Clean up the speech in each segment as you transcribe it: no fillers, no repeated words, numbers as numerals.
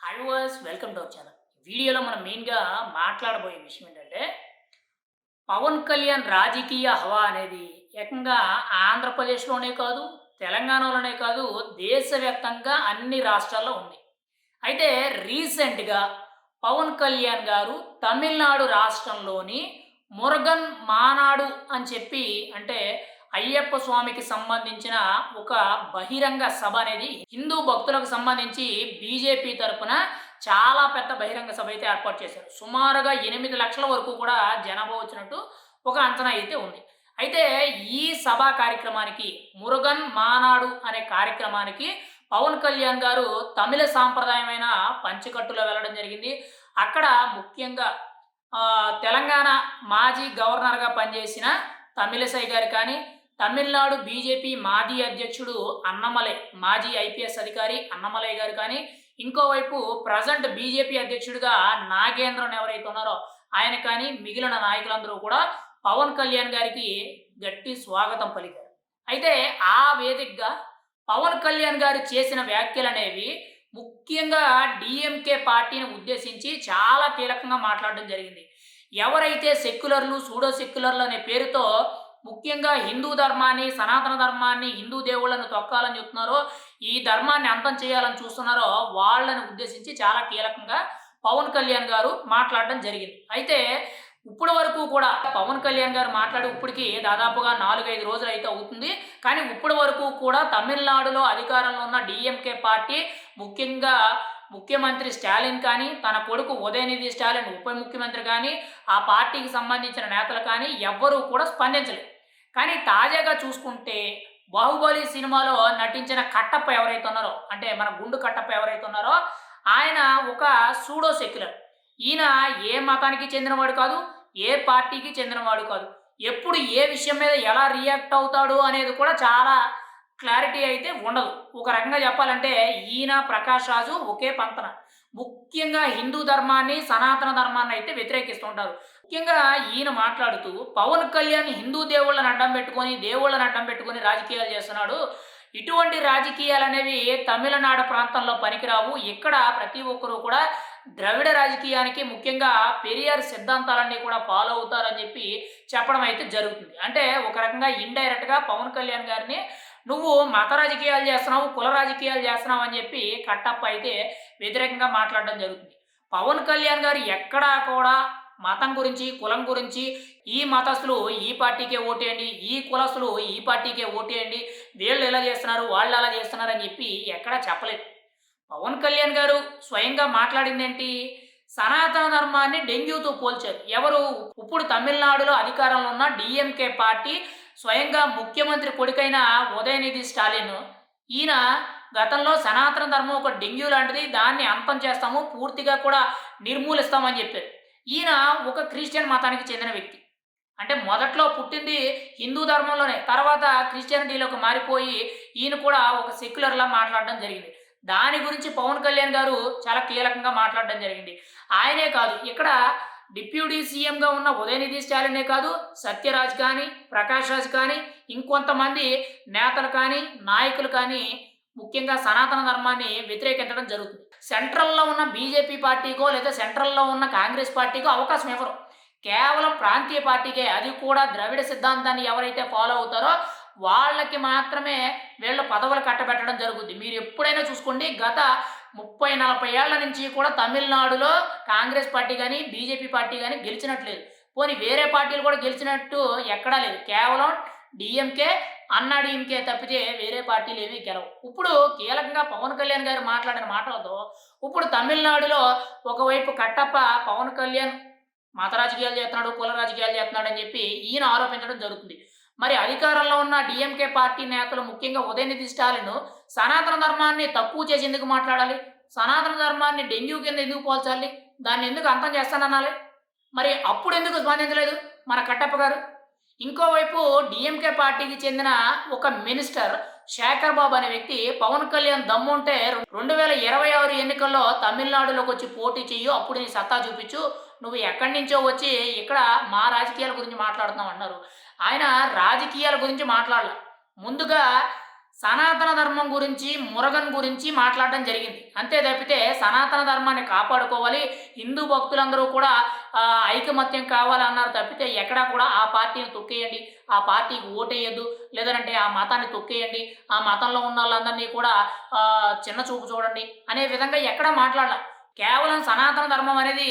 Viewers welcome to our channel. వీడియోలో మనం మెయిన్‌గా మాట్లాడబోయే విషయం ఏంటంటే, పవన్ కళ్యాణ్ రాజకీయ హవా అనేది ఏకంగా ఆంధ్రప్రదేశ్‌లోనే కాదు, తెలంగాణలోనే కాదు, దేశవ్యాప్తంగా అన్ని రాష్ట్రాల్లో ఉంది. అయితే రీసెంట్‌గా పవన్ కళ్యాణ్ గారు తమిళనాడు రాష్ట్రంలోని మురుగన్ మానాడు అని చెప్పి అంటే అయ్యప్ప స్వామికి సంబంధించిన ఒక బహిరంగ సభ అనేది హిందూ భక్తులకు సంబంధించి బీజేపీ తరపున చాలా పెద్ద బహిరంగ సభ అయితే ఏర్పాటు చేశారు. సుమారుగా 8,00,000 వరకు కూడా జనాభా వచ్చినట్టు ఒక అంచనా అయితే ఉంది. అయితే ఈ సభా కార్యక్రమానికి మురుగన్ మానాడు అనే కార్యక్రమానికి పవన్ కళ్యాణ్ గారు తమిళ సాంప్రదాయమైన పంచకట్టులో వెళ్ళడం జరిగింది. అక్కడ ముఖ్యంగా తెలంగాణ మాజీ గవర్నర్‌గా పనిచేసిన తమిళిసై గారు కానీ, తమిళనాడు బీజేపీ మాజీ అధ్యక్షుడు అన్నమలై, మాజీ ఐపీఎస్ అధికారి అన్నమలై గారు కానీ, ఇంకోవైపు ప్రెజెంట్ బీజేపీ అధ్యక్షుడిగా నాగేంద్రన్ ఎవరైతే ఉన్నారో ఆయన కానీ, మిగిలిన నాయకులందరూ కూడా పవన్ కళ్యాణ్ గారికి గట్టి స్వాగతం పలికారు. అయితే ఆ వేదికగా పవన్ కళ్యాణ్ గారు చేసిన వ్యాఖ్యలనేవి ముఖ్యంగా డీఎంకే పార్టీని ఉద్దేశించి చాలా కీలకంగా మాట్లాడడం జరిగింది. ఎవరైతే సెక్యులర్లు, సూడో సెక్యులర్లు అనే పేరుతో ముఖ్యంగా హిందూ ధర్మాన్ని, సనాతన ధర్మాన్ని, హిందూ దేవుళ్ళను తొక్కాలని చెప్తున్నారో, ఈ ధర్మాన్ని అంతం చేయాలని చూస్తున్నారో వాళ్ళని ఉద్దేశించి చాలా కీలకంగా పవన్ కళ్యాణ్ గారు మాట్లాడడం జరిగింది. అయితే ఇప్పటి వరకు కూడా పవన్ కళ్యాణ్ గారు మాట్లాడి ఇప్పటికి దాదాపుగా 4, 5 రోజులు అయితే అవుతుంది. కానీ ఇప్పటి వరకు కూడా తమిళనాడులో అధికారంలో ఉన్న డీఎంకే పార్టీ ముఖ్యంగా ముఖ్యమంత్రి స్టాలిన్ కానీ, తన కొడుకు ఉదయనిధి స్టాలిన్ ఉప ముఖ్యమంత్రి కానీ, ఆ పార్టీకి సంబంధించిన నేతలు కానీ ఎవ్వరూ కూడా స్పందించలేదు. కానీ తాజాగా చూసుకుంటే 'బాహుబలి' సినిమాలో నటించిన కట్టప్ప ఎవరైతే ఉన్నారో, అంటే మన గుండు కట్టప్ప ఎవరైతే ఉన్నారో ఆయన ఒక సూడో సెక్యులర్. ఈయన ఏ మతానికి చెందినవాడు కాదు, ఏ పార్టీకి చెందినవాడు కాదు. ఎప్పుడు ఏ విషయం మీద ఎలా రియాక్ట్ అవుతాడు అనేది కూడా చాలా క్లారిటీ అయితే ఉండదు. ఒక రకంగా చెప్పాలంటే ఈయన, ప్రకాష్ రాజు ఒకే పంతన. ముఖ్యంగా హిందూ ధర్మాన్ని, సనాతన ధర్మాన్ని అయితే వ్యతిరేకిస్తుంటారు. ముఖ్యంగా ఈయన మాట్లాడుతూ పవన్ కళ్యాణ్ హిందూ దేవుళ్ళని అడ్డం పెట్టుకొని, దేవుళ్ళని అడ్డం పెట్టుకొని రాజకీయాలు చేస్తున్నాడు. ఇటువంటి రాజకీయాలనేవి తమిళనాడు ప్రాంతంలో పనికిరావు. ఇక్కడ ప్రతి ఒక్కరు కూడా ద్రవిడ రాజకీయానికి ముఖ్యంగా పెరియార్ సిద్ధాంతాలన్నీ కూడా ఫాలో అవుతారని చెప్పి చెప్పడం అయితే జరుగుతుంది. అంటే ఒక రకంగా ఇండైరెక్ట్‌గా పవన్ కళ్యాణ్ గారిని నువ్వు మత రాజకీయాలు చేస్తున్నావు, కుల రాజకీయాలు చేస్తున్నావు అని చెప్పి కట్టప్ప అయితే వ్యతిరేకంగా మాట్లాడడం జరుగుతుంది. పవన్ కళ్యాణ్ గారు ఎక్కడా కూడా మతం గురించి, కులం గురించి ఈ మతస్థులు ఈ పార్టీకే ఓటేయండి, ఈ కులస్తులు ఈ పార్టీకే ఓటేయండి, వీళ్ళు ఇలా చేస్తున్నారు, వాళ్ళు అలా చేస్తున్నారు అని చెప్పి ఎక్కడా చెప్పలేదు. పవన్ కళ్యాణ్ గారు స్వయంగా మాట్లాడిందేంటి? సనాతన ధర్మాన్ని డెంగ్యూతో పోల్చారు. ఎవరు? ఇప్పుడు తమిళనాడులో అధికారంలో ఉన్న డీఎంకే పార్టీ స్వయంగా ముఖ్యమంత్రి కొడుకైన ఉదయనిధి స్టాలిన్. ఈయన గతంలో సనాతన ధర్మం ఒక డెంగ్యూ లాంటిది, దాన్ని అంతం చేస్తాము, పూర్తిగా కూడా నిర్మూలిస్తామని చెప్పారు. ఈయన ఒక క్రిస్టియన్ మతానికి చెందిన వ్యక్తి. అంటే మొదట్లో పుట్టింది హిందూ ధర్మంలోనే. తర్వాత క్రిస్టియానిటీలోకి మారిపోయి ఈయన కూడా ఒక సెక్యులర్‌లా మాట్లాడడం జరిగింది. దాని గురించి పవన్ కళ్యాణ్ గారు చాలా కీలకంగా మాట్లాడడం జరిగింది. ఆయనే కాదు, ఇక్కడ డిప్యూటీ సీఎంగా ఉన్న ఉదయనిధి స్టాలినే కాదు, సత్యరాజ్ కానీ, ప్రకాష్ రాజ్ కానీ, ఇంకొంతమంది నేతలు కానీ, నాయకులు కానీ ముఖ్యంగా సనాతన ధర్మాన్ని వ్యతిరేకించడం జరుగుతుంది. సెంట్రల్‌లో ఉన్న బీజేపీ పార్టీకో లేదా సెంట్రల్‌లో ఉన్న కాంగ్రెస్ పార్టీకో అవకాశం ఇవ్వరు. కేవలం ప్రాంతీయ పార్టీకే, అది కూడా ద్రవిడ సిద్ధాంతాన్ని ఎవరైతే ఫాలో అవుతారో వాళ్ళకి మాత్రమే వీళ్ళు పదవులు కట్టబెట్టడం జరుగుద్ది. మీరు ఎప్పుడైనా చూసుకోండి, గత 30, 40 ఏళ్ల నుంచి కూడా తమిళనాడులో కాంగ్రెస్ పార్టీ గాని, బీజేపీ పార్టీ గాని గెలిచినట్లేదు. పోనీ వేరే పార్టీలు కూడా గెలిచినట్టు ఎక్కడా లేదు. కేవలం డీఎంకే, అన్నా డీఎంకే తప్పితే వేరే పార్టీలు ఏమీ గెలవు. ఇప్పుడు కీలకంగా పవన్ కళ్యాణ్ గారు మాట్లాడిన మాటలతో ఇప్పుడు తమిళనాడులో ఒకవైపు కట్టప్ప పవన్ కళ్యాణ్ మత రాజకీయాలు చేస్తున్నాడు, కుల రాజకీయాలు చేస్తున్నాడు అని చెప్పి ఈయన ఆరోపించడం జరుగుతుంది. మరి అధికారంలో ఉన్న డీఎంకే పార్టీ నేతలు ముఖ్యంగా ఉదయనిధి స్టాలిన్ సనాతన ధర్మాన్ని తక్కువ చేసి ఎందుకు మాట్లాడాలి? సనాతన ధర్మాన్ని డెంగ్యూ కింద ఎందుకు పోల్చాలి? దాన్ని ఎందుకు అంతం చేస్తాననాలి? మరి అప్పుడు ఎందుకు స్పందించలేదు మన కట్టప్ప గారు? ఇంకోవైపు డీఎంకే పార్టీకి చెందిన ఒక మినిస్టర్ శేఖర్ బాబు అనే వ్యక్తి పవన్ కళ్యాణ్ దమ్ముంటే 2026 ఎన్నికల్లో తమిళనాడులోకి వచ్చి పోటీ చెయ్యు, అప్పుడు నీ సత్తా చూపించు, నువ్వు ఎక్కడి నుంచో వచ్చి ఇక్కడ మా రాజకీయాల గురించి మాట్లాడుతున్నావు అన్నారు. ఆయన రాజకీయాల గురించి మాట్లాడలే. ముందుగా సనాతన ధర్మం గురించి, మురగన్ గురించి మాట్లాడడం జరిగింది. అంతే తప్పితే సనాతన ధర్మాన్ని కాపాడుకోవాలి, హిందూ భక్తులందరూ కూడా ఐకమత్యం కావాలన్నారు తప్పితే ఎక్కడా కూడా ఆ పార్టీని తొక్కేయండి, ఆ పార్టీకి ఓటేయొద్దు, లేదనంటే ఆ మతాన్ని తొక్కేయండి, ఆ మతంలో ఉన్నోళ్ళందరినీ కూడా చిన్న చూపు చూడండి అనే విధంగా ఎక్కడా మాట్లాడల. కేవలం సనాతన ధర్మం అనేది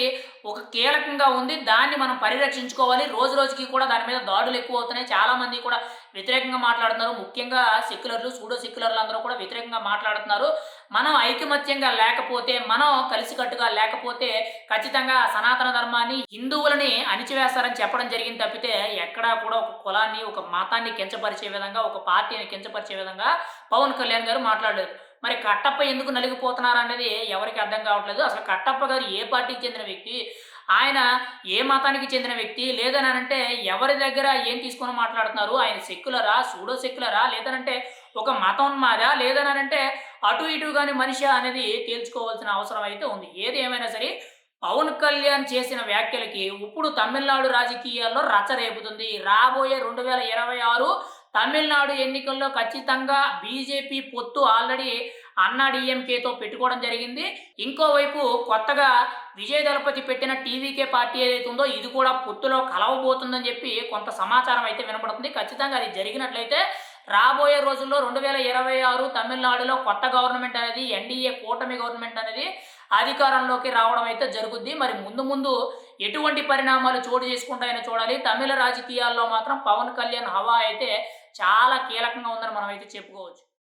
ఒక కీలకంగా ఉంది. దాన్ని మనం పరిరక్షించుకోవాలి. రోజు రోజుకి కూడా దాని మీద దాడులు ఎక్కువవుతున్నాయి. చాలామంది కూడా వ్యతిరేకంగా మాట్లాడుతున్నారు. ముఖ్యంగా సెక్యులర్లు, సూడో సెక్యులర్లు అందరూ కూడా వ్యతిరేకంగా మాట్లాడుతున్నారు. మనం ఐకమత్యంగా లేకపోతే, మనం కలిసికట్టుగా లేకపోతే ఖచ్చితంగా సనాతన ధర్మాన్ని, హిందువులని అణిచివేస్తారని చెప్పడం జరిగింది తప్పితే, ఎక్కడా కూడా ఒక కులాన్ని, ఒక మతాన్ని కించపరిచే విధంగా, ఒక పార్టీని కించపరిచే విధంగా పవన్ కళ్యాణ్ గారు మాట్లాడలేదు. మరి కట్టప్ప ఎందుకు నలిగిపోతున్నారనేది ఎవరికీ అర్థం కావట్లేదు. అసలు కట్టప్ప గారు ఏ పార్టీకి చెందిన వ్యక్తి? ఆయన ఏ మతానికి చెందిన వ్యక్తి? లేదనంటే ఎవరి దగ్గర ఏం తీసుకొని మాట్లాడుతున్నారు? ఆయన సెక్యులరా? సూడో సెక్యులరా? లేదనంటే ఒక మతోన్మాదా? లేదననంటే అటు ఇటు గాని మనిషా అనేది తేల్చుకోవాల్సిన అవసరం అయితే ఉంది. ఏది ఏమైనా సరే పవన్ కళ్యాణ్ చేసిన వ్యాఖ్యలకి ఇప్పుడు తమిళనాడు రాజకీయాల్లో రచ్చ రేపుతుంది. రాబోయే 2026 తమిళనాడు ఎన్నికల్లో ఖచ్చితంగా బీజేపీ పొత్తు ఆల్రెడీ అన్నా డీఎంకేతో పెట్టుకోవడం జరిగింది. ఇంకోవైపు కొత్తగా విజయ్ దళపతి పెట్టిన టీవీకే పార్టీ ఏదైతే ఉందో ఇది కూడా పొత్తులో కలవబోతుందని చెప్పి కొంత సమాచారం అయితే వినపడుతుంది. ఖచ్చితంగా అది జరిగినట్లయితే రాబోయే రోజుల్లో 2026 తమిళనాడులో కొత్త గవర్నమెంట్ అనేది ఎన్డీఏ కూటమి గవర్నమెంట్ అనేది అధికారంలోకి రావడం అయితే జరుగుద్ది. మరి ముందు ముందు ఎటువంటి పరిణామాలు చోటు చేసుకుంటాయని చూడాలి. తమిళ రాజకీయాల్లో మాత్రం పవన్ కళ్యాణ్ హవా అయితే చాలా కీలకంగా ఉందని మనం అయితే చెప్పుకోవచ్చు.